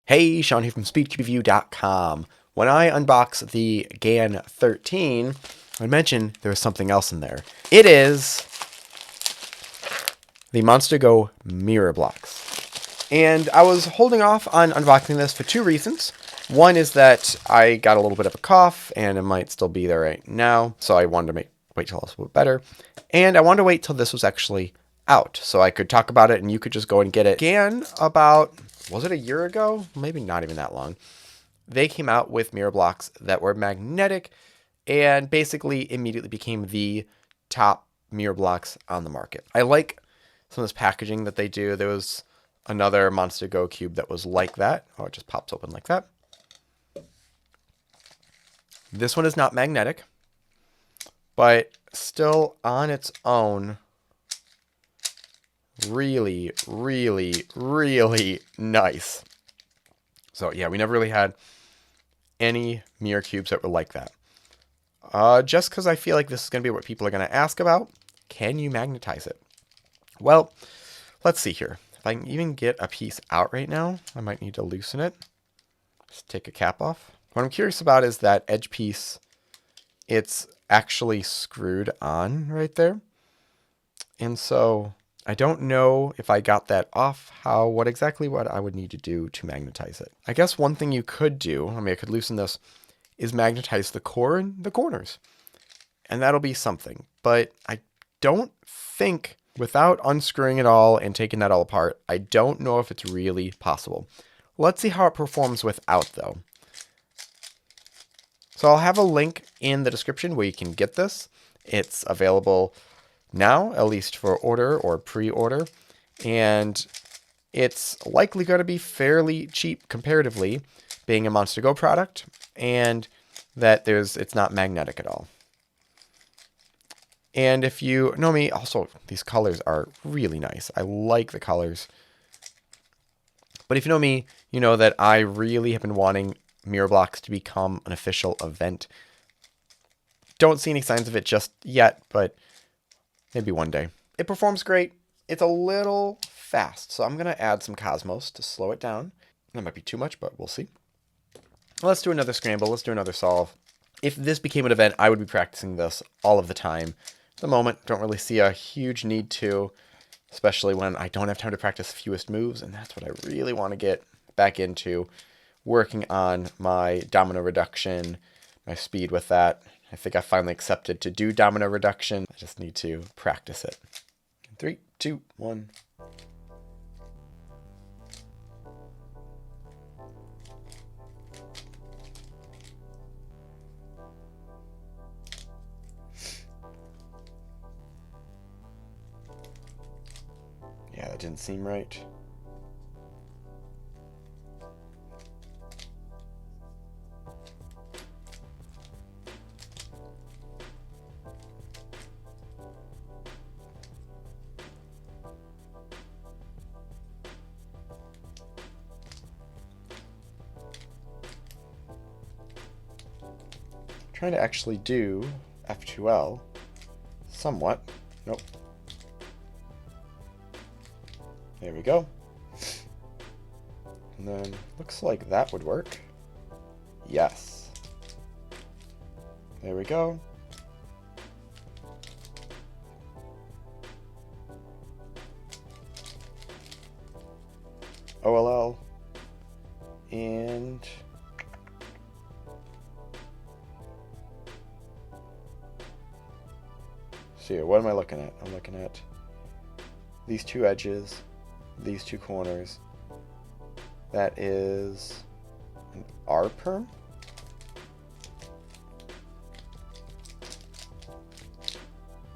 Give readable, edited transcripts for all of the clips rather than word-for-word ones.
Hey, Sean here from SpeedCubeReview.com. When I unbox the GAN 13, I mentioned there was something else in there. It is the MonsterGo mirror blocks. And I was holding off on unboxing this for two reasons. One is that I got a little bit of a cough, and it might still be there right now, so I wanted to wait till it was a little bit better. And I wanted to wait till this was actually out, so I could talk about it, and you could just go and get it. GAN about... was it a year ago? Maybe not even that long. They came out with mirror blocks that were magnetic and basically immediately became the top mirror blocks on the market. I like some of this packaging that they do. There was another MonsterGo cube that was like that. Oh, it just pops open like that. This one is not magnetic, but still on its own, really, really, really nice. So yeah, we never really had any mirror cubes that were like that. Just because I feel like this is going to be what people are going to ask about. Can you magnetize it? Well, let's see here. If I can even get a piece out right now, I might need to loosen it. Just take a cap off. What I'm curious about is that edge piece. It's actually screwed on right there. And so I don't know if I got that off, what exactly I would need to do to magnetize it. I guess one thing you could do, I could loosen this, is magnetize the core and the corners. And that'll be something. But I don't think, without unscrewing it all and taking that all apart, I don't know if it's really possible. Let's see how it performs without, though. So I'll have a link in the description where you can get this. It's available now, at least for order or pre-order, and it's likely going to be fairly cheap comparatively, being a MonsterGo product, and that it's not magnetic at all. And if you know me, also these colors are really nice. I like the colors. But if you know me, you know that I really have been wanting mirror blocks to become an official event. Don't see any signs of it just yet, but maybe one day. It performs great. It's a little fast, so I'm going to add some Cosmos to slow it down. That might be too much, but we'll see. Let's do another scramble. Let's do another solve. If this became an event, I would be practicing this all of the time. At the moment, don't really see a huge need to, especially when I don't have time to practice fewest moves, and that's what I really want to get back into, working on my domino reduction, my speed with that. I think I finally accepted to do domino reduction. I just need to practice it. 3, 2, 1. Yeah, that didn't seem right. Trying to actually do F2L somewhat. Nope. There we go. And then looks like that would work. Yes. There we go. OLL. And see, what am I looking at? I'm looking at these two edges, these two corners. That is an R perm.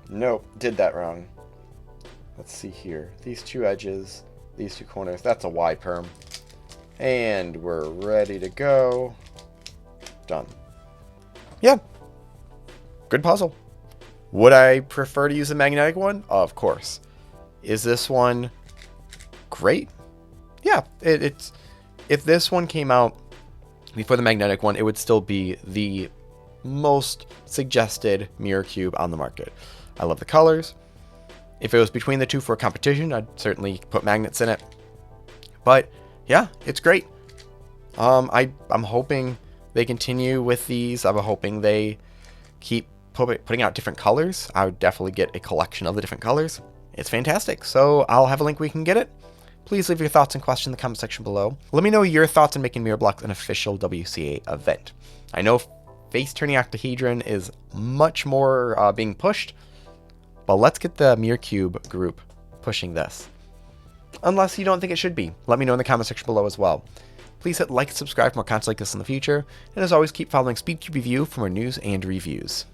Nope, did that wrong. Let's see here. These two edges, these two corners, that's a Y perm. And we're ready to go. Done. Yeah. Good puzzle. Would I prefer to use a magnetic one? Of course. Is this one great? Yeah, it's if this one came out before the magnetic one, it would still be the most suggested mirror cube on the market. I love the colors. If it was between the two for a competition, I'd certainly put magnets in it. But yeah, it's great. I'm hoping they continue with these. I'm hoping they keep putting out different colors. I would definitely get a collection of the different colors. It's fantastic. So I'll have a link where you can get it. Please leave your thoughts and questions in the comment section below. Let me know your thoughts on making Mirror Blocks an official WCA event. I know face turning octahedron is much more being pushed, but let's get the Mirror Cube group pushing this. Unless you don't think it should be. Let me know in the comment section below as well. Please hit like and subscribe for more content like this in the future. And as always, keep following SpeedCube Review for more news and reviews.